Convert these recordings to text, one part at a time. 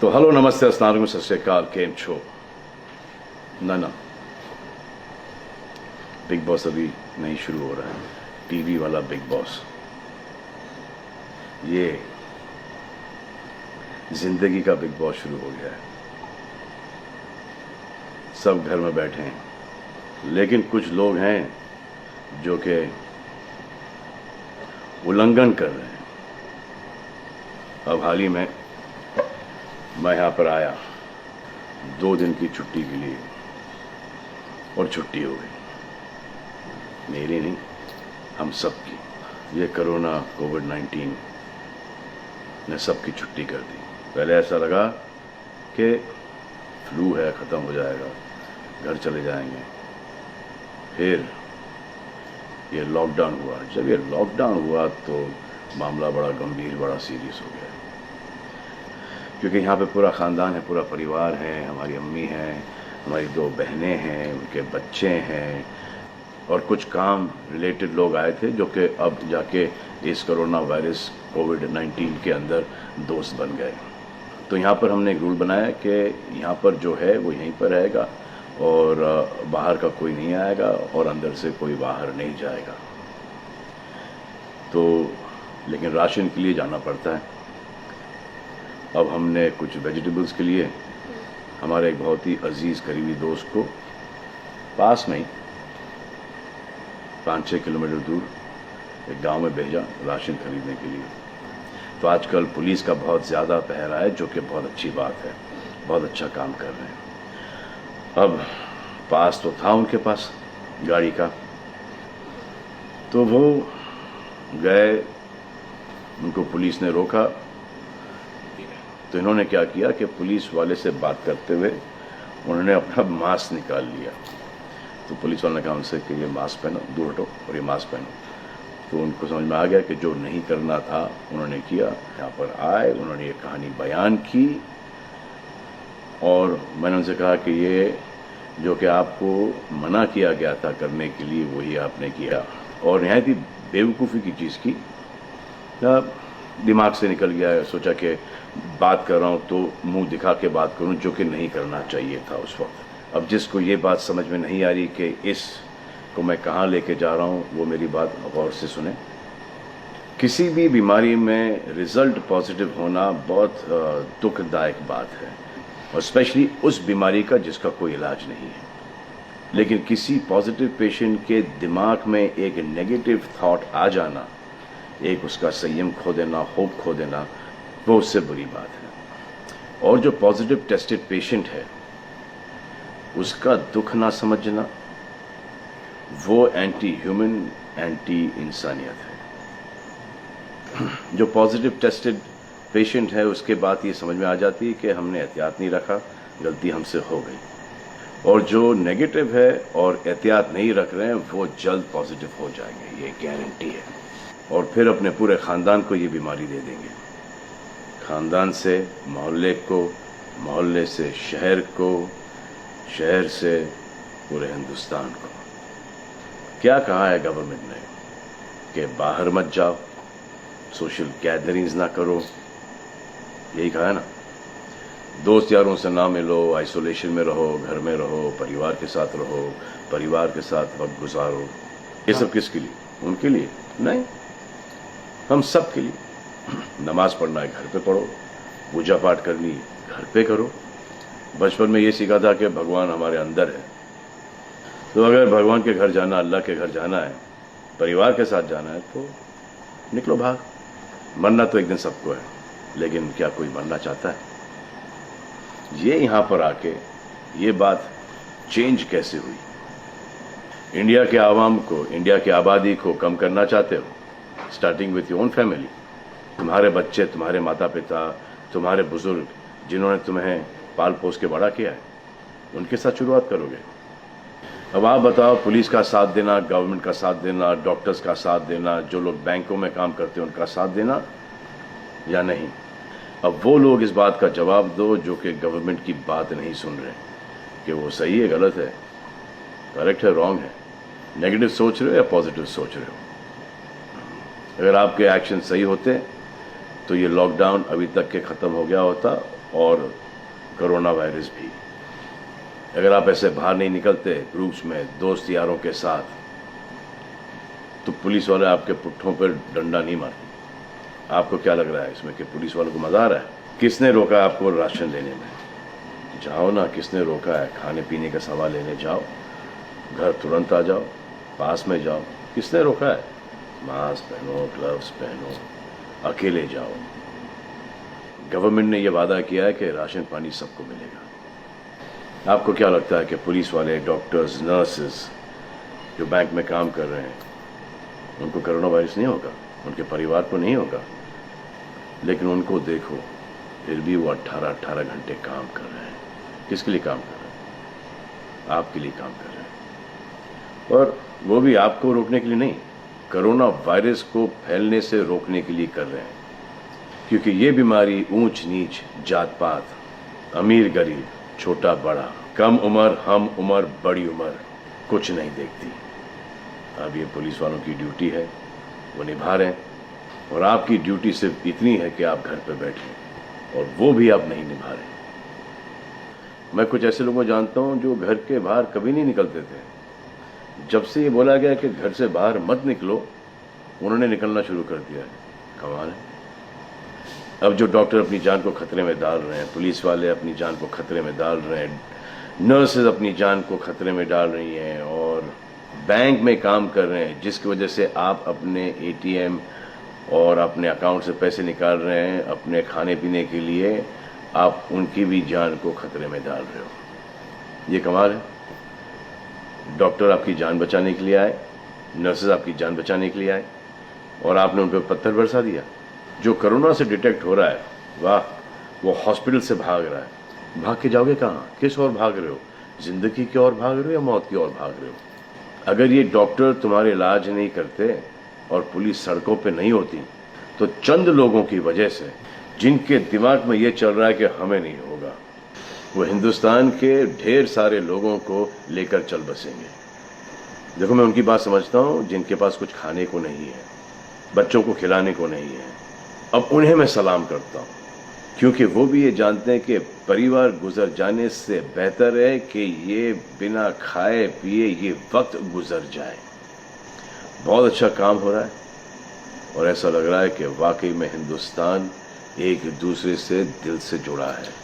तो हेलो नमस्ते अस्सलाम वालेकुम सत श्री अकाल केम छो ना बिग बॉस अभी नहीं शुरू हो रहा है। टीवी वाला बिग बॉस, ये जिंदगी का बिग बॉस शुरू हो गया है। सब घर में बैठे हैं, लेकिन कुछ लोग हैं जो कि उल्लंघन कर रहे हैं। अब हाल ही में मैं यहाँ पर आया 2 दिन की छुट्टी के लिए, और छुट्टी हो गई। मेरी नहीं, हम सब की। ये कोरोना कोविड-19 ने सबकी छुट्टी कर दी। पहले ऐसा लगा कि फ्लू है, ख़त्म हो जाएगा, घर चले जाएंगे। फिर ये लॉकडाउन हुआ। जब ये लॉकडाउन हुआ तो मामला बड़ा गंभीर, बड़ा सीरियस हो गया, क्योंकि यहाँ पे पूरा ख़ानदान है, पूरा परिवार है। हमारी अम्मी हैं, हमारी 2 बहनें हैं, उनके बच्चे हैं, और कुछ काम रिलेटेड लोग आए थे जो कि अब जाके इस कोरोना वायरस कोविड-19 के अंदर दोस्त बन गए। तो यहाँ पर हमने एक रूल बनाया कि यहाँ पर जो है वो यहीं पर रहेगा, और बाहर का कोई नहीं आएगा, और अंदर से कोई बाहर नहीं जाएगा। तो लेकिन राशन के लिए जाना पड़ता है। अब हमने कुछ वेजिटेबल्स के लिए हमारे एक बहुत ही अजीज़ करीबी दोस्त को पास में ही 5-6 किलोमीटर दूर एक गांव में भेजा राशन खरीदने के लिए। तो आजकल पुलिस का बहुत ज़्यादा पहरा है, जो कि बहुत अच्छी बात है, बहुत अच्छा काम कर रहे हैं। अब पास तो था उनके पास गाड़ी का, तो वो गए, उनको पुलिस ने रोका। तो इन्होंने क्या किया कि पुलिस वाले से बात करते हुए उन्होंने अपना मास्क निकाल लिया। तो पुलिस वाले ने कहा उनसे कि ये मास्क पहनो, दूर हटो और ये मास्क पहनो। तो उनको समझ में आ गया कि जो नहीं करना था उन्होंने किया। यहाँ पर आए, उन्होंने ये कहानी बयान की, और मैंने उनसे कहा कि ये जो कि आपको मना किया गया था करने के लिए, वही आपने किया, और निहायत ही बेवकूफ़ी की चीज़ की। दिमाग से निकल गया। सोचा कि बात कर रहा हूँ तो मुंह दिखा के बात करूँ, जो कि नहीं करना चाहिए था उस वक्त। अब जिसको ये बात समझ में नहीं आ रही कि इसको मैं कहाँ लेके जा रहा हूँ, वो मेरी बात गौर से सुने। किसी भी बीमारी में रिज़ल्ट पॉजिटिव होना बहुत दुखदायक बात है, और स्पेशली उस बीमारी का जिसका कोई इलाज नहीं है। लेकिन किसी पॉजिटिव पेशेंट के दिमाग में एक नेगेटिव थॉट आ जाना, एक उसका संयम खो देना, होप खो देना, वो उससे बुरी बात है। और जो पॉजिटिव टेस्टेड पेशेंट है, उसका दुख ना समझना, वो एंटी ह्यूमन, एंटी इंसानियत है। जो पॉजिटिव टेस्टेड पेशेंट है, उसके बाद ये समझ में आ जाती है कि हमने एहतियात नहीं रखा, गलती हमसे हो गई। और जो नेगेटिव है और एहतियात नहीं रख रहे हैं, वो जल्द पॉजिटिव हो जाएंगे, ये गारंटी है। और फिर अपने पूरे ख़ानदान को ये बीमारी दे देंगे। ख़ानदान से मोहल्ले को, मोहल्ले से शहर को, शहर से पूरे हिंदुस्तान को। क्या कहा है गवर्नमेंट ने कि बाहर मत जाओ, सोशल गैदरिंग्स ना करो, यही कहा है ना। दोस्त यारों से ना मिलो, आइसोलेशन में रहो, घर में रहो, परिवार के साथ रहो, परिवार के साथ वक्त गुजारो। ये सब किसके लिए? उनके लिए नहीं, हम सब के लिए। नमाज पढ़ना है, घर पे पढ़ो। पूजा पाठ करनी है, घर पे करो। बचपन में ये सीखा था कि भगवान हमारे अंदर है, तो अगर भगवान के घर जाना, अल्लाह के घर जाना है, परिवार के साथ जाना है, तो निकलो भाग। मरना तो एक दिन सबको है, लेकिन क्या कोई मरना चाहता है? ये यहाँ पर आके ये बात चेंज कैसे हुई? इंडिया के आवाम को, इंडिया की आबादी को कम करना चाहते हो? Starting with your own family. तुम्हारे बच्चे, तुम्हारे माता पिता, तुम्हारे बुजुर्ग, जिन्होंने तुम्हें पाल पोस के बड़ा किया है, उनके साथ शुरुआत करोगे। अब आप बताओ, पुलिस का साथ देना, गवर्नमेंट का साथ देना, डॉक्टर्स का साथ देना, जो लोग बैंकों में काम करते हैं उनका साथ देना या नहीं? अब वो लोग इस बात का जवाब दो जो कि गवर्नमेंट की बात नहीं सुन रहे, कि वो सही है, गलत है, करेक्ट है, रॉन्ग है, नेगेटिव सोच रहे हो या पॉजिटिव सोच रहे हो। अगर आपके एक्शन सही होते तो ये लॉकडाउन अभी तक के ख़त्म हो गया होता और कोरोना वायरस भी। अगर आप ऐसे बाहर नहीं निकलते ग्रुप्स में दोस्त यारों के साथ, तो पुलिस वाले आपके पुट्ठों पर डंडा नहीं मारते। आपको क्या लग रहा है इसमें कि पुलिस वालों को मजा आ रहा है? किसने रोका आपको राशन लेने में? जाओ ना, किसने रोका है? खाने पीने का सामान लेने जाओ, घर तुरंत आ जाओ, पास में जाओ, किसने रोका है? मास्क पहनो, ग्लव्स पहनो, अकेले जाओ। गवर्नमेंट ने यह वादा किया है कि राशन पानी सबको मिलेगा। आपको क्या लगता है कि पुलिस वाले, डॉक्टर्स, नर्सेस जो बैंक में काम कर रहे हैं, उनको कोरोना वायरस नहीं होगा? उनके परिवार को नहीं होगा? लेकिन उनको देखो, फिर भी वो 18-18 घंटे काम कर रहे हैं। किसके लिए काम कर रहे हैं? आपके लिए काम कर रहे हैं। और वो भी आपको रोकने के लिए नहीं, कोरोना वायरस को फैलने से रोकने के लिए कर रहे हैं। क्योंकि ये बीमारी ऊंच नीच, जात पात, अमीर गरीब, छोटा बड़ा, कम उम्र, हम उम्र, बड़ी उम्र कुछ नहीं देखती। अब ये पुलिस वालों की ड्यूटी है, वो निभा रहे हैं। और आपकी ड्यूटी सिर्फ इतनी है कि आप घर पे बैठें, और वो भी आप नहीं निभा रहे। मैं कुछ ऐसे लोगों को जानता हूं जो घर के बाहर कभी नहीं निकलते थे। जब से ये बोला गया कि घर से बाहर मत निकलो, उन्होंने निकलना शुरू कर दिया है। कमाल है। अब जो डॉक्टर अपनी जान को खतरे में डाल रहे हैं, पुलिस वाले अपनी जान को खतरे में डाल रहे हैं, नर्सेज अपनी जान को खतरे में डाल रही हैं, और बैंक में काम कर रहे हैं, जिसकी वजह से आप अपने एटीएम और अपने अकाउंट से पैसे निकाल रहे हैं अपने खाने पीने के लिए, आप उनकी भी जान को खतरे में डाल रहे हो। ये कमाल है। डॉक्टर आपकी जान बचाने के लिए आए, नर्सेज आपकी जान बचाने के लिए आए, और आपने उन पर पत्थर बरसा दिया। जो कोरोना से डिटेक्ट हो रहा है, वाह, वो हॉस्पिटल से भाग रहा है। भाग के जाओगे कहाँ? किस ओर भाग रहे हो? जिंदगी की ओर भाग रहे हो या मौत की ओर भाग रहे हो? अगर ये डॉक्टर तुम्हारे इलाज नहीं करते और पुलिस सड़कों पे नहीं होती, तो चंद लोगों की वजह से, जिनके दिमाग में ये चल रहा है कि हमें नहीं होगा, वो हिंदुस्तान के ढेर सारे लोगों को लेकर चल बसेंगे। देखो, मैं उनकी बात समझता हूँ जिनके पास कुछ खाने को नहीं है, बच्चों को खिलाने को नहीं है। अब उन्हें मैं सलाम करता हूँ, क्योंकि वो भी ये जानते हैं कि परिवार गुजर जाने से बेहतर है कि ये बिना खाए पिए ये वक्त गुजर जाए। बहुत अच्छा काम हो रहा है, और ऐसा लग रहा है कि वाकई में हिंदुस्तान एक दूसरे से दिल से जुड़ा है।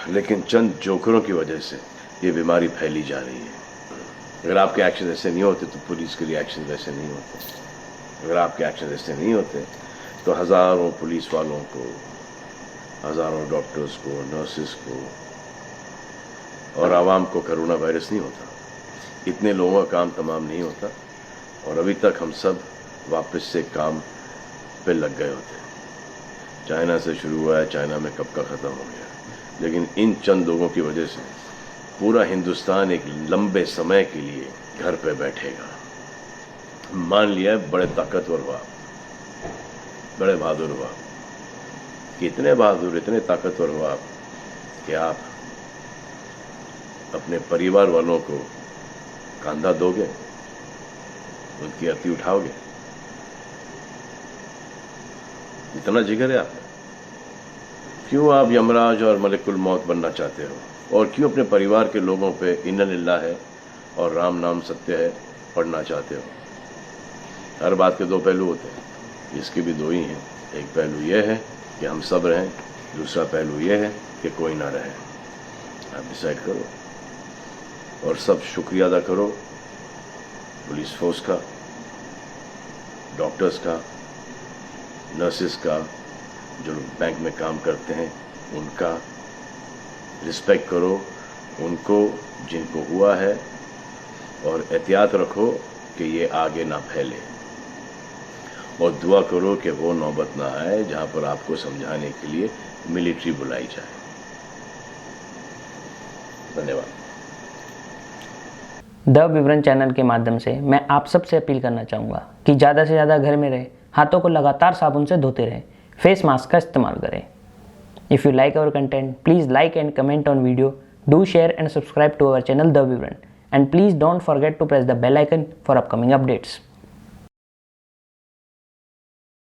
लेकिन चंद जोकरों की वजह से ये बीमारी फैली जा रही है। अगर आपके एक्शन ऐसे नहीं होते तो पुलिस के लिए एक्शन वैसे नहीं होते। अगर आपके एक्शन ऐसे नहीं होते तो हज़ारों पुलिस वालों को, हज़ारों डॉक्टर्स को, नर्सेस को और आवाम को कोरोना वायरस नहीं होता। इतने लोगों का काम तमाम नहीं होता, और अभी तक हम सब वापस से काम पे लग गए होते। चाइना से शुरू हुआ है, चाइना में कब का ख़त्म हो गया। लेकिन इन चंद लोगों की वजह से पूरा हिंदुस्तान एक लंबे समय के लिए घर पे बैठेगा। मान लिया है बड़े ताकतवर हुआ, बड़े बहादुर हुआ। कितने बहादुर, इतने ताकतवर हुआ आप कि आप अपने परिवार वालों को कंधा दोगे, उनकी अर्थी उठाओगे। इतना जिगर है आप? क्यों आप यमराज और मलिकुल मौत बनना चाहते हो? और क्यों अपने परिवार के लोगों पे इन्ना लिल्लाह है और राम नाम सत्य है पढ़ना चाहते हो? हर बात के दो पहलू होते हैं, इसके भी दो ही हैं। एक पहलू यह है कि हम सब रहें, दूसरा पहलू यह है कि कोई ना रहे। आप डिसाइड करो, और सब शुक्रिया अदा करो पुलिस फोर्स का, डॉक्टर्स का, नर्सेस का, जो लोग बैंक में काम करते हैं उनका। रिस्पेक्ट करो उनको जिनको हुआ है, और एहतियात रखो कि ये आगे ना फैले, और दुआ करो कि वो नौबत ना आए जहां पर आपको समझाने के लिए मिलिट्री बुलाई जाए। धन्यवाद। द विवरण चैनल के माध्यम से मैं आप सबसे अपील करना चाहूँगा कि ज़्यादा से ज़्यादा घर में रहे, हाथों को लगातार साबुन से धोते रहें, फेस मास्क का इस्तेमाल करें। If you like our content, please like and comment on video, do share and subscribe to our channel The Vivran, and please don't forget to press the bell icon for upcoming updates.